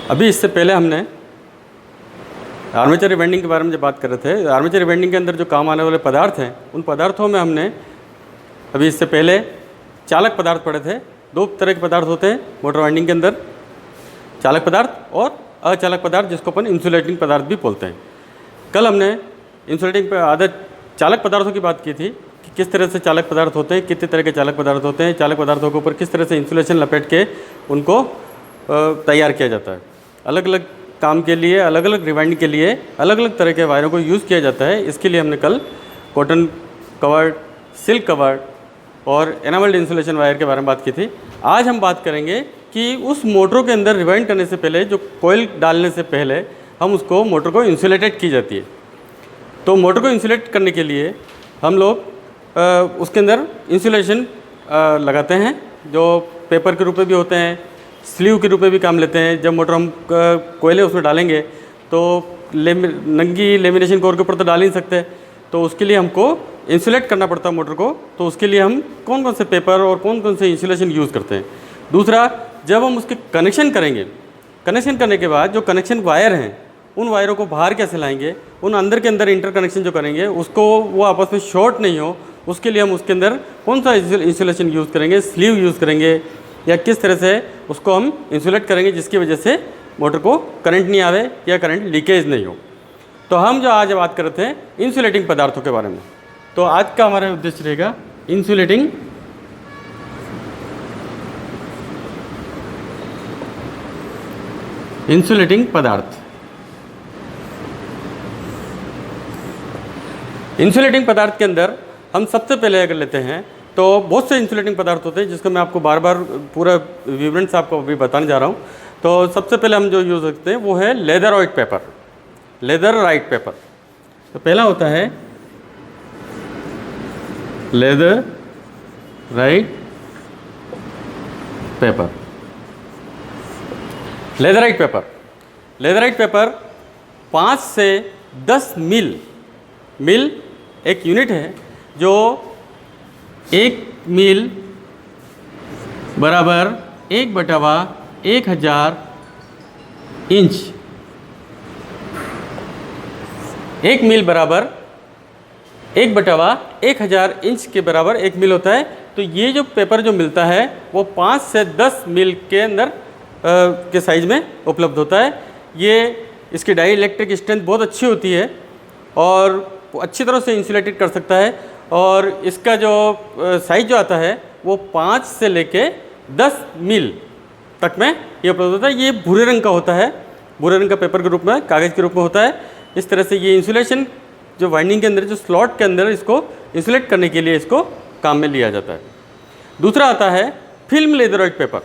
अभी इससे पहले हमने आर्मेचर रिवेंडिंग के बारे में जब बात कर रहे थे, आर्मेचर रिवेंडिंग के अंदर जो काम आने वाले पदार्थ हैं, उन पदार्थों में हमने अभी इससे पहले चालक पदार्थ पढ़े थे। दो तरह के पदार्थ होते हैं मोटर वाइंडिंग के अंदर, चालक पदार्थ और अचालक पदार्थ, जिसको अपन इंसुलेटिंग पदार्थ भी बोलते हैं। कल हमने इंसुलेटिंग चालक पदार्थों की बात की थी कि किस तरह से चालक पदार्थ होते हैं, कितने तरह के चालक पदार्थ होते हैं, चालक पदार्थों के ऊपर किस तरह से इंसुलेशन लपेट के उनको तैयार किया जाता है। अलग अलग काम के लिए, अलग अलग रिवाइंडिंग के लिए अलग अलग तरह के वायरों को यूज़ किया जाता है। इसके लिए हमने कल कॉटन कवर्ड, सिल्क कवर्ड और एनामल्ड इंसुलेशन वायर के बारे में बात की थी। आज हम बात करेंगे कि उस मोटरों के अंदर रिवाइंड करने से पहले, जो कोयल डालने से पहले हम उसको मोटर को इंसुलेटेड की जाती है। तो मोटर को इंसुलेट करने के लिए हम लोग उसके अंदर इंसुलेशन लगाते हैं, जो पेपर के रूप में भी होते हैं, स्लीव के रूप में भी काम लेते हैं। जब मोटर हम कोयले उसमें डालेंगे तो नंगी लेमिनेशन कोर के ऊपर तो डाल ही नहीं सकते, तो उसके लिए हमको इंसुलेट करना पड़ता है मोटर को। तो उसके लिए हम कौन कौन से पेपर और कौन कौन से इंसुलेशन यूज़ करते हैं। दूसरा, जब हम उसके कनेक्शन करेंगे, कनेक्शन करने के बाद जो कनेक्शन वायर हैं, उन वायरों को बाहर कैसे लाएंगे, उन अंदर के अंदर इंटर कनेक्शन जो करेंगे उसको वो आपस में शॉर्ट नहीं हो, उसके लिए हम उसके अंदर कौन सा इंसुलेशन यूज़ करेंगे, स्लीव यूज़ करेंगे या किस तरह से उसको हम इंसुलेट करेंगे जिसकी वजह से मोटर को करंट नहीं आवे या करंट लीकेज नहीं हो। तो हम जो आज बात कर रहे थे इंसुलेटिंग पदार्थों के बारे में, तो आज का हमारा उद्देश्य रहेगा इंसुलेटिंग पदार्थ। इंसुलेटिंग पदार्थ के अंदर हम सबसे पहले अगर लेते हैं तो बहुत से इंसुलेटिंग पदार्थ होते हैं, जिसको मैं आपको बार बार पूरा विवरण से आपको अभी बताने जा रहा हूँ। तो सबसे पहले हम जो यूज़ करते हैं वो है लेदराइट पेपर, लेदराइट पेपर। तो पहला होता है leatherette paper. Leatherette paper, leatherette paper 5 से 10 मिल एक यूनिट है, जो 1 मिल बराबर 1/1000 इंच, 1 मिल बराबर 1/1000 इंच के बराबर 1 मिल होता है। तो ये जो पेपर जो मिलता है वो 5 से 10 मिल के अंदर के साइज़ में उपलब्ध होता है। ये इसकी डाई इलेक्ट्रिक स्ट्रेंथ बहुत अच्छी होती है और अच्छी तरह से इंसुलेटेड कर सकता है। और इसका जो साइज़ जो आता है वो 5 से लेके 10 मिल तक में ये उपलब्ध होता है। ये भूरे रंग का होता है, भूरे रंग का पेपर के रूप में, कागज़ के रूप में होता है। इस तरह से ये इंसुलेशन जो वाइंडिंग के अंदर, जो स्लॉट के अंदर इसको इंसुलेट करने के लिए इसको काम में लिया जाता है। दूसरा आता है फिल्म लेदराइट पेपर।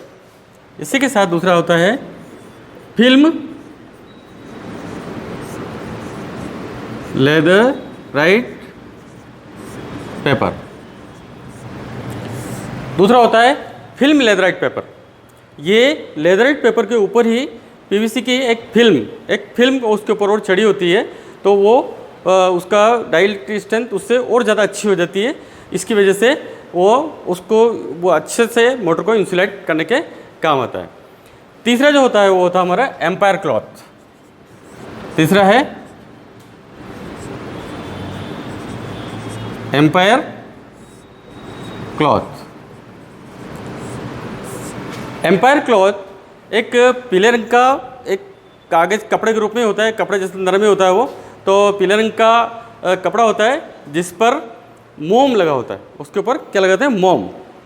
इसी के साथ दूसरा होता है फिल्म लेदराइट पेपर। दूसरा होता है फिल्म लेदराइट पेपर। ये लेदराइट पेपर के ऊपर ही पीवीसी की एक फिल्म उसके ऊपर और चढ़ी होती है, तो वो उसका डाई इलेक्ट्रिक स्ट्रेंथ उससे और ज़्यादा अच्छी हो जाती है। इसकी वजह से वो अच्छे से मोटर को इंसुलेट करने के काम आता है। तीसरा जो होता है वो होता है हमारा एम्पायर क्लॉथ। तीसरा है एम्पायर क्लॉथ। एम्पायर क्लॉथ एक पीले रंग का एक कागज़ कपड़े के रूप में होता है, कपड़े जैसे नरम होता है वो। तो पीले रंग का कपड़ा होता है जिस पर मोम लगा होता है, उसके ऊपर क्या लगाते हैं,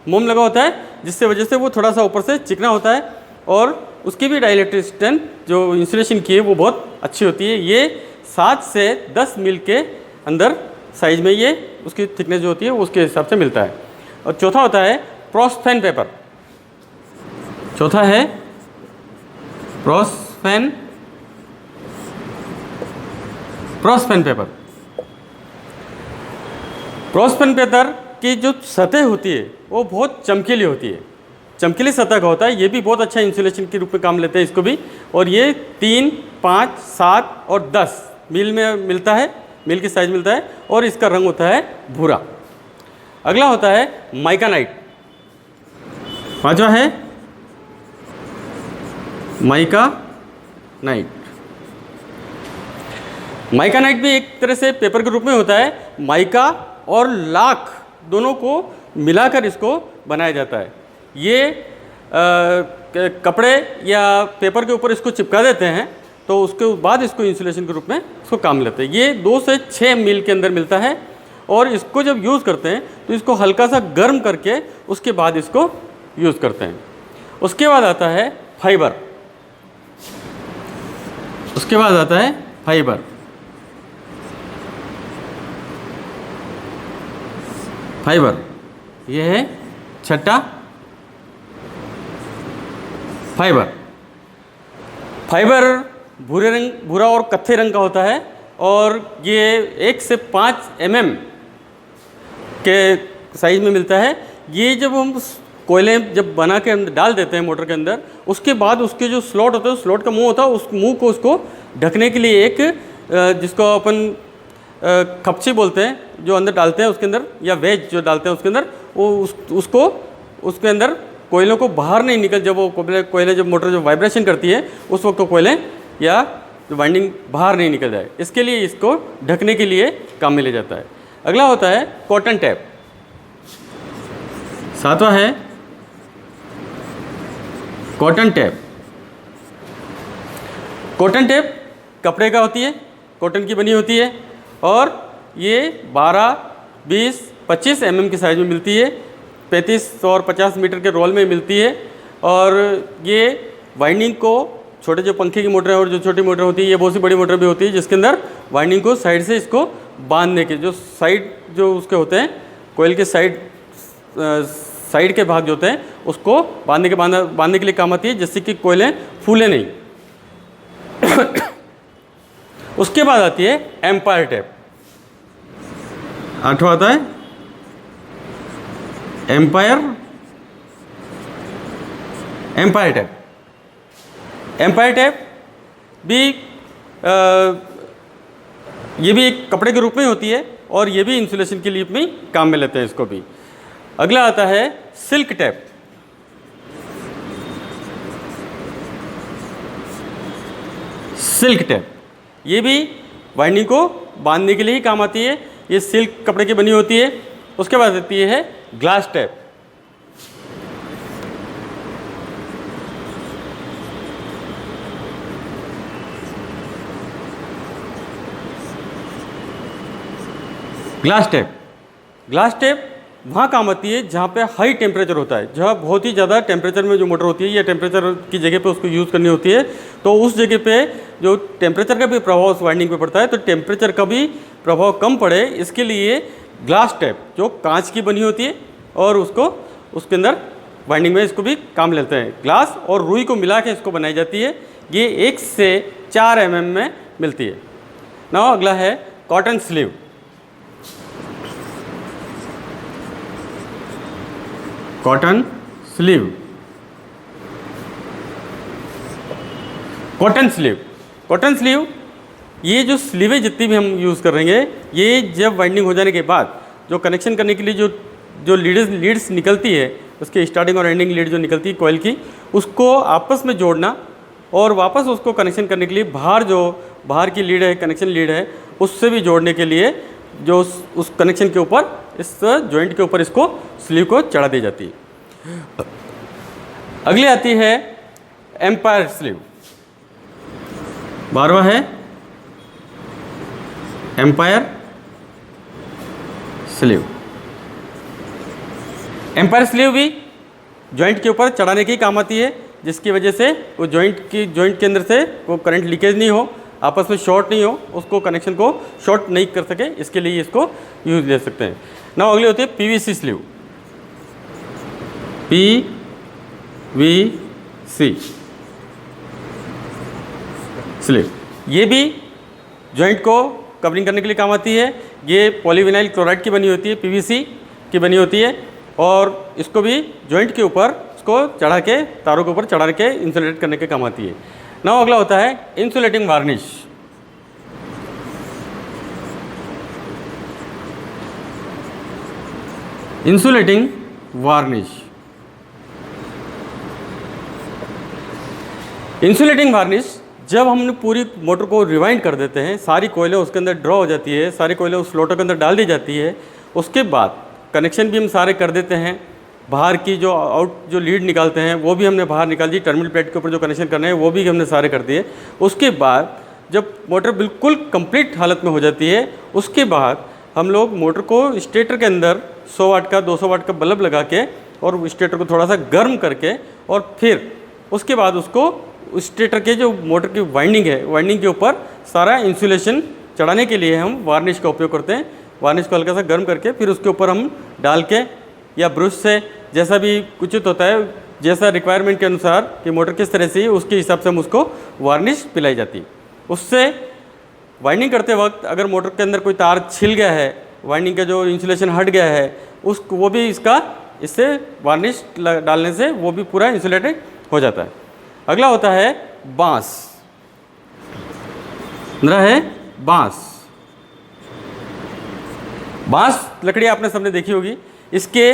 मोम लगा होता है, जिससे वजह से वो थोड़ा सा ऊपर से चिकना होता है और उसकी भी डाई इलेक्ट्रिक स्ट्रेंथ जो इंसुलेशन की है वो बहुत अच्छी होती है। ये 7 से 10 मिल के अंदर साइज में ये उसकी थिकनेस जो होती है उसके हिसाब से मिलता है। और चौथा होता है प्रोसफेन पेपर। चौथा है प्रोसफेन पेपर। प्रोसफेन पेपर की जो सतह होती है वो बहुत चमकीली होती है, चमकीली सतह का होता है। ये भी बहुत अच्छा इंसुलेशन के रूप में काम लेते हैं इसको भी। और ये 3, 5, 7 और 10 मिल में मिलता है, मिल की साइज मिलता है और इसका रंग होता है भूरा। अगला होता है माइकानाइट। पांचवा है माइका नाइट। माइकानाइट भी एक तरह से पेपर के रूप में होता है। माइका और लाख दोनों को मिलाकर इसको बनाया जाता है। ये कपड़े या पेपर के ऊपर इसको चिपका देते हैं, तो उसके बाद इसको इंसुलेशन के रूप में इसको काम लेते हैं। ये 2 से 6 मील के अंदर मिलता है, और इसको जब यूज़ करते हैं तो इसको हल्का सा गर्म करके उसके बाद इसको यूज़ करते हैं। उसके बाद आता है फाइबर। उसके बाद आता है फाइबर। फाइबर ये है छठा, फाइबर। फाइबर भूरा और कत्थे रंग का होता है, और ये 1 से 5 mm के साइज में मिलता है। ये जब हम कोयले जब बना के अंदर डाल देते हैं मोटर के अंदर, उसके बाद उसके जो स्लॉट होता है, उस स्लॉट का मुंह होता है, उस मुंह को उसको ढकने के लिए एक जिसको अपन खपची बोलते हैं, जो अंदर डालते हैं उसके अंदर, या वेज जो डालते हैं उसके अंदर, वो उसको उसके अंदर कोयलों को बाहर नहीं निकल, जब वो कोयले जब मोटर जो वाइब्रेशन करती है उस वक्त तो कोयले या वाइंडिंग बाहर नहीं निकल जाए, इसके लिए इसको ढकने के लिए काम में ले जाता है। अगला होता है कॉटन टैप। 7वां है कॉटन टैप। कॉटन टैप कपड़े का होती है, कॉटन की बनी होती है, और ये 12, 20, 25 mm के साइज में मिलती है। 35 और 50 मीटर के रोल में मिलती है, और ये वाइंडिंग को, छोटे जो पंखे की मोटर है और जो छोटी मोटर होती है, ये बहुत सी बड़ी मोटर भी होती है जिसके अंदर वाइंडिंग को साइड से इसको बांधने के, जो साइड जो उसके होते हैं, कोयल के साइड के भाग जो होते हैं उसको बांधने के लिए काम आती है, जिससे कि कोयलें फूले नहीं। उसके बाद आती है एम्पायर टैप। 8वां आता है एम्पायर टैप। एम्पायर टैप भी ये भी एक कपड़े के रूप में होती है, और ये भी इंसुलेशन के लिए में काम में लेते हैं इसको भी। अगला आता है सिल्क टैप। सिल्क टैप ये भी वाइंडिंग को बांधने के लिए ही काम आती है, ये सिल्क कपड़े की बनी होती है। उसके बाद आती है ग्लास टैप। ग्लास टैप वहाँ काम आती है जहाँ पे हाई टेम्परेचर होता है, जहाँ बहुत ही ज़्यादा टेम्परेचर में जो मोटर होती है या टेम्परेचर की जगह पे उसको यूज़ करनी होती है, तो उस जगह पे जो टेम्परेचर का भी प्रभाव उस वाइंडिंग पे पड़ता है, तो टेम्परेचर का भी प्रभाव कम पड़े इसके लिए ग्लास टैप जो कांच की बनी होती है, और उसके अंदर वाइंडिंग में इसको भी काम लेते हैं। ग्लास और रुई को मिला के इसको बनाई जाती है। ये 1 से 4 mm में मिलती है। नाउ अगला है कॉटन स्लीव। कॉटन स्लीव ये जो स्लीवें जितनी भी हम यूज़ करेंगे, ये जब वाइंडिंग हो जाने के बाद जो कनेक्शन करने के लिए जो लीड्स निकलती है, उसके स्टार्टिंग और एंडिंग लीड जो निकलती है कोयल की, उसको आपस में जोड़ना और वापस उसको कनेक्शन करने के लिए बाहर की लीड है, कनेक्शन लीड है, उससे भी जोड़ने के लिए जो उस कनेक्शन के ऊपर, इस जॉइंट के ऊपर इसको स्लीव को चढ़ा दी जाती है। अगली आती है एम्पायर स्लीव। 12वां है एम्पायर स्लीव। एम्पायर स्लीव भी जॉइंट के ऊपर चढ़ाने की काम आती है, जिसकी वजह से वो जॉइंट के अंदर से वो करंट लीकेज नहीं हो, आपस में शॉर्ट नहीं हो, उसको कनेक्शन को शॉर्ट नहीं कर सके, इसके लिए इसको यूज ले सकते हैं। ना अगली होती है पीवीसी स्लीव। पीवीसी स्लीव ये भी जॉइंट को कवरिंग करने के लिए काम आती है। ये पॉलीविनाइल क्लोराइड की बनी होती है, पीवीसी की बनी होती है, और इसको भी जॉइंट के ऊपर इसको चढ़ा के, तारों के ऊपर चढ़ा के इंसुलेट करने के काम आती है। ना अगला होता है इंसुलेटिंग वार्निश। इंसुलेटिंग वार्निश जब हमने पूरी मोटर को रिवाइंड कर देते हैं, सारी कोयले उसके अंदर ड्रॉ हो जाती है, सारी कोयले उस फ्लोटर के अंदर डाल दी जाती है, उसके बाद कनेक्शन भी हम सारे कर देते हैं। बाहर की जो लीड निकालते हैं वो भी हमने बाहर निकाल दी, टर्मिनल प्लेट के ऊपर जो कनेक्शन करने हैं वो भी हमने सारे कर दिए। उसके बाद जब मोटर बिल्कुल कंप्लीट हालत में हो जाती है, उसके बाद हम लोग मोटर को स्टेटर के अंदर 100 वाट का 200 वाट का बल्ब लगा के और स्टेटर को थोड़ा सा गर्म करके, और फिर उसके बाद उसको स्टेटर के जो मोटर की वाइंडिंग है, वाइंडिंग के ऊपर सारा इंसुलेशन चढ़ाने के लिए हम वार्निश का उपयोग करते हैं। वार्निश को हल्का सा गर्म करके फिर उसके ऊपर हम डाल के या ब्रश से, जैसा भी उचित होता है, जैसा रिक्वायरमेंट के अनुसार कि मोटर किस तरह से है उसके हिसाब से हम उसको वार्निश पिलाई जाती है। उससे वाइंडिंग करते वक्त अगर मोटर के अंदर कोई तार छिल गया है, वाइंडिंग का जो इंसुलेशन हट गया है, वो भी इससे वार्निश डालने से वो भी पूरा इंसुलेटेड हो जाता है। अगला होता है बांस। है बांस। बांस लकड़ी आपने सबने देखी होगी। इसके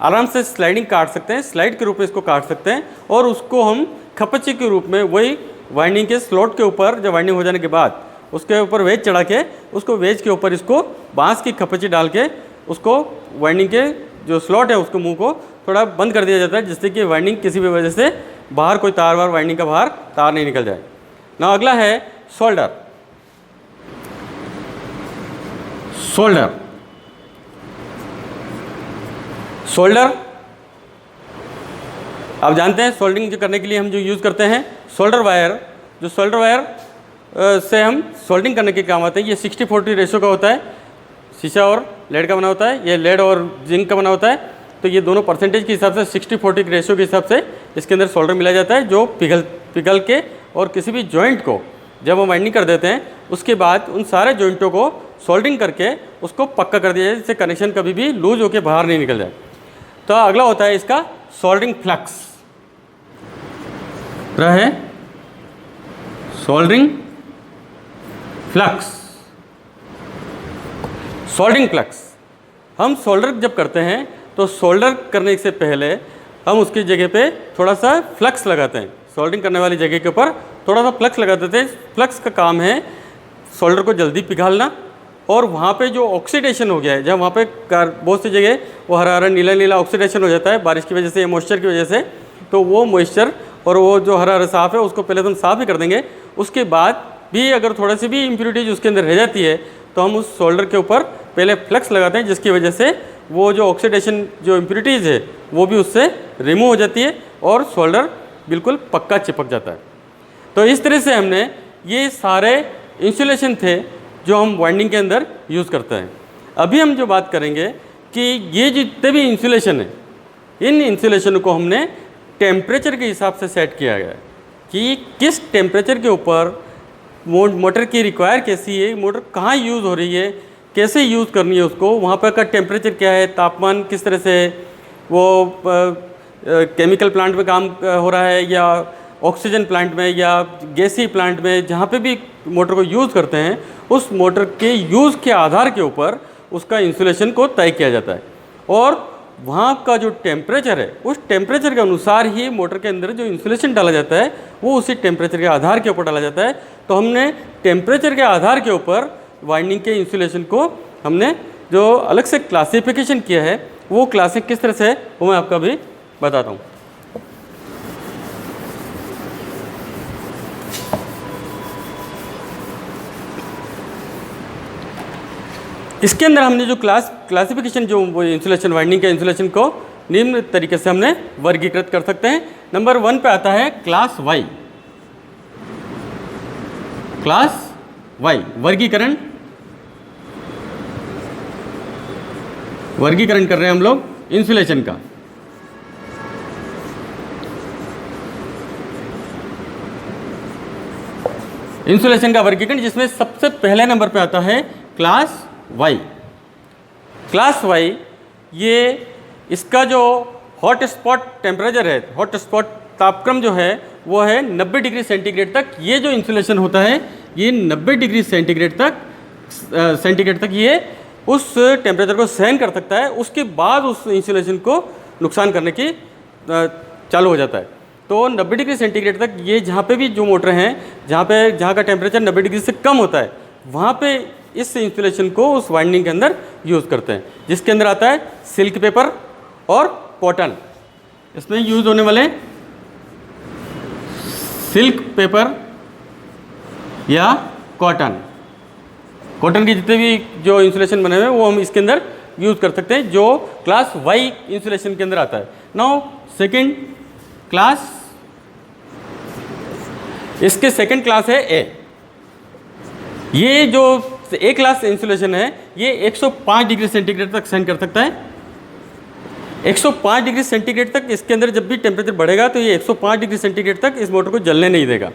आराम से स्लाइडिंग काट सकते हैं, स्लाइड के रूप में इसको काट सकते हैं, और उसको हम खपच्ची के रूप में वही वाइंडिंग के स्लॉट के ऊपर, जब वाइंडिंग हो जाने के बाद उसके ऊपर वेज चढ़ा के, उसको वेज के ऊपर इसको बांस की खपच्ची डाल के उसको वाइंडिंग के जो स्लॉट है उसको मुंह को थोड़ा बंद कर दिया जाता है, जिससे कि वाइंडिंग किसी भी वजह से बाहर कोई तार वार वाइंडिंग का बाहर तार नहीं निकल जाए ना। अगला है सोल्डर। सोल्डर सोल्डर आप जानते हैं सोल्डरिंग जो करने के लिए हम जो यूज़ करते हैं सोल्डर वायर, जो सोल्डर वायर से हम सोल्डरिंग करने के काम आते हैं। ये 60-40 रेशो का होता है, शीशा और लेड का बना होता है, ये लेड और जिंक का बना होता है। तो ये दोनों परसेंटेज के हिसाब से 60-40 रेशो के हिसाब से इसके अंदर सोल्डर मिलाया जाता है, जो पिघल के और किसी भी जॉइंट को जब हम वाइंडिंग कर देते हैं उसके बाद उन सारे जॉइंटों को सोल्डरिंग करके उसको पक्का कर दिया जाए, जिससे कनेक्शन कभी भी लूज होकर बाहर नहीं निकल जाए। तो अगला होता है इसका सोल्डरिंग फ्लक्स। है सोल्डरिंग फ्लक्स। सोल्डरिंग फ्लक्स हम सोल्डर जब करते हैं तो सोल्डर करने से पहले हम उसकी जगह पे थोड़ा सा फ्लक्स लगाते हैं। सोल्डरिंग करने वाली जगह के ऊपर थोड़ा सा फ्लक्स लगा देते हैं। फ्लक्स का काम है सोल्डर को जल्दी पिघालना, और वहाँ पे जो ऑक्सीडेशन हो गया है, जब वहाँ पे बहुत सी जगह वो हरा हरा नीला नीला ऑक्सीडेशन हो जाता है बारिश की वजह से या मॉइस्चर की वजह से, तो वो मॉइस्चर और वो जो हरा हरा साफ़ है उसको पहले तो हम साफ़ ही कर देंगे। उसके बाद भी अगर थोड़ा सी भी इम्प्योरिटीज उसके अंदर रह जाती है तो हम उस सोल्डर के ऊपर पहले फ्लक्स लगाते हैं, जिसकी वजह से वो जो ऑक्सीडेशन जो इम्प्योरिटीज़ है वो भी उससे रिमूव हो जाती है और सोल्डर बिल्कुल पक्का चिपक जाता है। तो इस तरह से हमने ये सारे इंसुलेशन थे जो हम वाइंडिंग के अंदर यूज़ करते हैं। अभी हम जो बात करेंगे कि ये जितने भी इंसुलेशन है, इन इंसुलेशन को हमने टेम्परेचर के हिसाब से सेट किया गया है कि किस टेम्परेचर के ऊपर मोटर की रिक्वायर कैसी है, मोटर कहाँ यूज़ हो रही है, कैसे यूज़ करनी है उसको, वहाँ पर का टेम्परेचर क्या है, तापमान किस तरह से है, वो केमिकल प्लांट में काम हो रहा है या ऑक्सीजन प्लांट में या गैसी प्लांट में, जहाँ पे भी मोटर को यूज़ करते हैं उस मोटर के यूज़ के आधार के ऊपर उसका इंसुलेशन को तय किया जाता है। और वहाँ का जो टेम्परेचर है उस टेम्परेचर के अनुसार ही मोटर के अंदर जो इंसुलेशन डाला जाता है वो उसी टेम्परेचर के आधार के ऊपर डाला जाता है। तो हमने टेम्परेचर के आधार के ऊपर वाइंडिंग के इंसुलेशन को हमने जो अलग से क्लासिफिकेशन किया है, वो क्लासिक किस तरह से है वो मैं आपको अभी बताता हूँ। इसके अंदर हमने जो क्लासिफिकेशन जो वो इंसुलेशन वाइंडिंग के इंसुलेशन को निम्न तरीके से हमने वर्गीकृत कर सकते हैं। नंबर 1 पे आता है क्लास वाई। क्लास वाई वर्गीकरण कर रहे हैं हम लोग इंसुलेशन का। इंसुलेशन का वर्गीकरण जिसमें सबसे पहले नंबर पे आता है क्लास वाई। क्लास वाई ये इसका जो हॉट स्पॉट टेम्परेचर है, हॉट स्पॉट तापक्रम जो है वो है 90 डिग्री सेंटीग्रेड तक। ये जो इंसुलेशन होता है ये 90 डिग्री सेंटीग्रेड तक ये उस टेम्परेचर को सहन कर सकता है। उसके बाद उस इंसुलेशन को नुकसान करने की चालू हो जाता है। तो 90 डिग्री सेंटीग्रेड तक ये जहाँ पे भी जो मोटर हैं, जहाँ का टेम्परेचर 90 डिग्री से कम होता है, वहाँ पे इस इंसुलेशन को उस वाइंडिंग के अंदर यूज़ करते हैं, जिसके अंदर आता है सिल्क पेपर और कॉटन। इसमें यूज़ होने वाले सिल्क पेपर या कॉटन की जितने भी जो इंसुलेशन बने हुए हैं वो हम इसके अंदर यूज़ कर सकते हैं, जो क्लास वाई इंसुलेशन के अंदर आता है। नाउ सेकंड क्लास, इसके सेकंड क्लास है ए। ये जो ए क्लास इंसुलेशन है ये 105 डिग्री सेंटीग्रेड तक सहन कर सकता है। 105 डिग्री सेंटीग्रेड तक इसके अंदर जब भी टेम्परेचर बढ़ेगा तो ये 105 डिग्री सेंटीग्रेड तक इस मोटर को जलने नहीं देगा।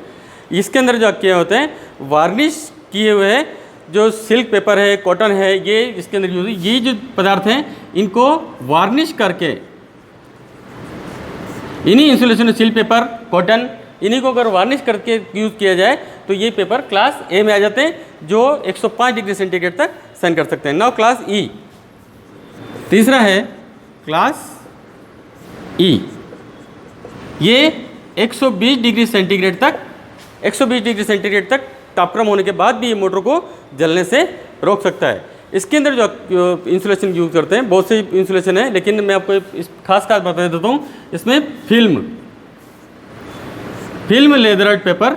इसके अंदर जो किए होते हैं वार्निश किए हुए हैं, जो सिल्क पेपर है, कॉटन है, ये इसके अंदर यूज, ये जो पदार्थ हैं इनको वार्निश करके, इन्हीं इंसुलेशन सिल्क पेपर, कॉटन, इन्हीं को अगर वार्निश करके यूज़ किया जाए तो ये पेपर क्लास ए में आ जाते हैं, जो 105 डिग्री सेंटीग्रेड तक सहन कर सकते हैं। नाउ क्लास ई, तीसरा है क्लास ई। ये 120 डिग्री सेंटीग्रेड तक तापक्रम होने के बाद भी ये मोटर को जलने से रोक सकता है। इसके अंदर जो इंसुलेशन यूज़ करते हैं बहुत से इंसुलेशन है, लेकिन मैं आपको इस खास बता देता हूँ। इसमें फिल्म लेदराइट पेपर,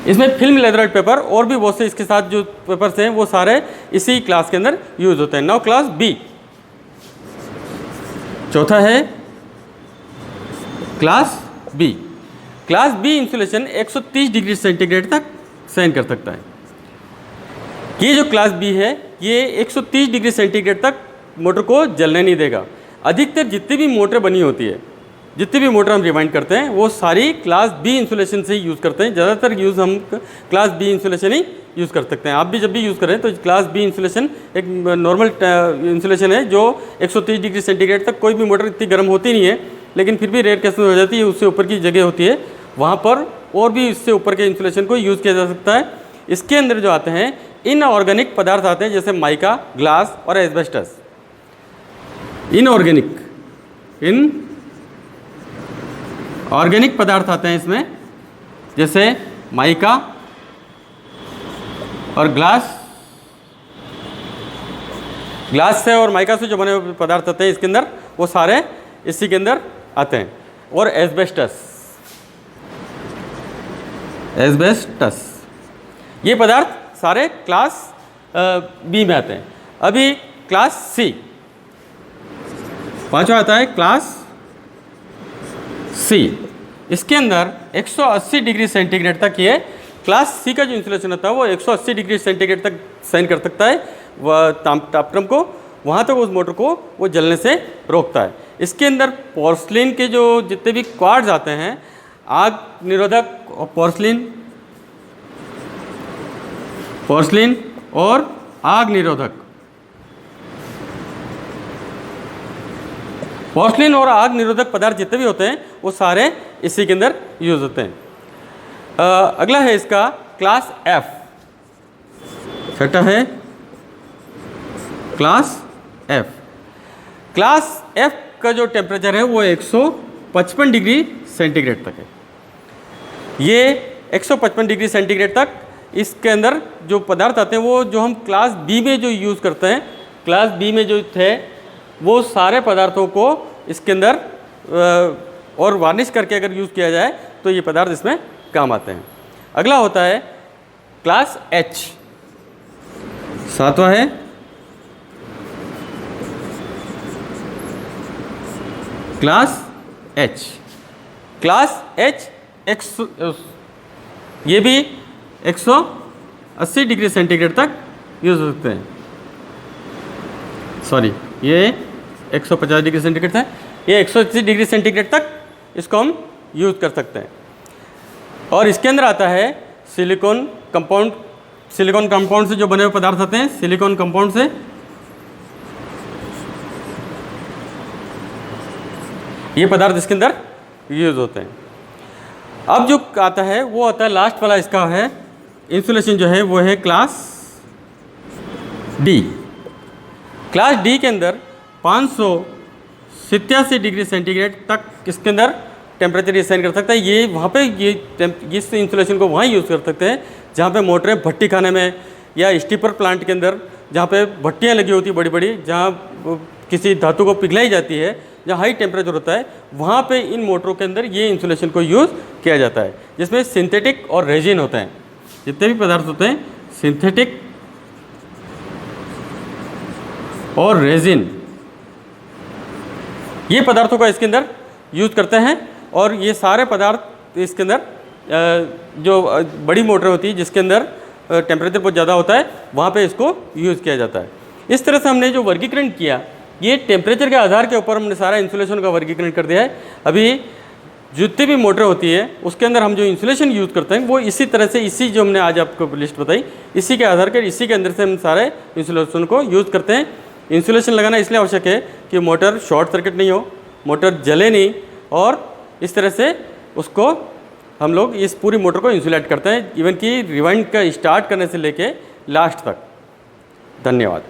इसमें फिल्म लेदराइट पेपर और भी बहुत से इसके साथ जो पेपर्स हैं वो सारे इसी क्लास के अंदर यूज होते हैं। नाउ क्लास बी, चौथा है class B. Class B insulation 130 degree centigrade तक सहन कर सकता है। ये जो क्लास बी है ये 130 डिग्री सेंटीग्रेड तक मोटर को जलने नहीं देगा। अधिकतर जितनी भी मोटर बनी होती है, जितनी भी मोटर हम रिवाइंड करते हैं वो सारी क्लास बी इंसुलेशन से ही यूज़ करते हैं। ज़्यादातर यूज़ हम क्लास बी इंसुलेशन ही यूज़ कर सकते हैं। आप भी जब भी यूज़ करें तो क्लास बी इंसुलेशन एक नॉर्मल इंसुलेशन है जो 130 डिग्री सेंटीग्रेड तक, कोई भी मोटर इतनी गर्म होती नहीं है, लेकिन फिर भी रेयर केस में हो जाती है, उससे ऊपर की जगह होती है, वहाँ पर और भी इससे ऊपर के इंसुलेशन को यूज़ किया जा सकता है। इसके अंदर जो आते हैं इनऑर्गेनिक पदार्थ आते हैं, जैसे माइका, ग्लास और एस्बेस्टस। ऑर्गेनिक पदार्थ आते हैं इसमें, जैसे माइका और ग्लास से और माइका से जो बने हुए पदार्थ आते हैं इसके अंदर, वो सारे इसी के अंदर आते हैं। और एस्बेस्टस, ये पदार्थ सारे क्लास बी में आते हैं। अभी क्लास सी, पांचवा आता है क्लास सी। इसके अंदर 180 डिग्री सेंटीग्रेड तक ये क्लास सी का जो इंसुलेशन होता है वो 180 डिग्री सेंटीग्रेड तक सहन कर सकता है वह तापक्रम को, वहाँ तक उस मोटर को वो जलने से रोकता है। इसके अंदर पोर्सलिन के जो जितने भी क्वार्ट्ज आते हैं, आग निरोधक और पोर्सलिन और आग निरोधक, पोर्सलिन और आग निरोधक पदार्थ जितने भी होते हैं वो सारे इसी के अंदर यूज होते हैं। अगला है इसका क्लास एफ, छठा है क्लास एफ। क्लास एफ का जो टेम्परेचर है वो 155 डिग्री सेंटीग्रेड तक है। ये 155 डिग्री सेंटीग्रेड तक इसके अंदर जो पदार्थ आते हैं वो जो हम क्लास बी में जो यूज़ करते हैं, क्लास बी में जो थे वो सारे पदार्थों को इसके अंदर और वार्निश करके अगर यूज़ किया जाए तो ये पदार्थ इसमें काम आते हैं। अगला होता है क्लास एच, सातवां है क्लास एच। क्लास एच ये भी 180 डिग्री सेंटीग्रेड तक यूज़ हो सकते हैं। सॉरी, ये 150 डिग्री सेंटीग्रेड है, ये 180 डिग्री सेंटीग्रेड तक इसको हम यूज़ कर सकते हैं। और इसके अंदर आता है सिलिकॉन कंपाउंड से जो बने हुए पदार्थ आते हैं, सिलिकॉन कंपाउंड से ये पदार्थ इसके अंदर यूज़ होते हैं। अब जो आता है वो आता है लास्ट वाला, इसका है इंसुलेशन जो है वो है क्लास डी। क्लास डी के अंदर 500 87 डिग्री सेंटीग्रेड तक इसके अंदर टेम्परेचर असाइन कर सकता है। ये वहाँ पे इस इंसुलेशन को वहाँ यूज़ कर सकते हैं जहाँ पे मोटरें भट्टी खाने में या स्टीपर प्लांट के अंदर, जहाँ पे भट्टियाँ लगी होती है बड़ी बड़ी, जहाँ किसी धातु को पिघलाई जाती है, जहाँ हाई टेम्परेचर होता है, वहाँ पे इन मोटरों के अंदर ये इंसुलेशन को यूज़ किया जाता है, जिसमें सिंथेटिक और रेजिन होते हैं। जितने भी पदार्थ होते हैं सिंथेटिक और रेजिन, ये पदार्थों का इसके अंदर यूज़ करते हैं। और ये सारे पदार्थ इसके अंदर जो बड़ी मोटर होती है जिसके अंदर टेम्परेचर बहुत ज़्यादा होता है, वहाँ पे इसको यूज़ किया जाता है। इस तरह से हमने जो वर्गीकरण किया, ये टेम्परेचर के आधार के ऊपर हमने सारा इंसुलेशन का वर्गीकरण कर दिया है। अभी जितनी भी मोटर होती है उसके अंदर हम जो इंसुलेशन यूज़ करते हैं वो इसी तरह से, इसी जो हमने आज आपको लिस्ट बताई, इसी के आधार पर, इसी के अंदर से हम सारे इंसुलेशन को यूज़ करते हैं। इंसुलेशन लगाना इसलिए आवश्यक है कि मोटर शॉर्ट सर्किट नहीं हो, मोटर जले नहीं, और इस तरह से उसको हम लोग इस पूरी मोटर को इंसुलेट करते हैं, इवन कि रिवाइंड का स्टार्ट करने से लेके लास्ट तक। धन्यवाद।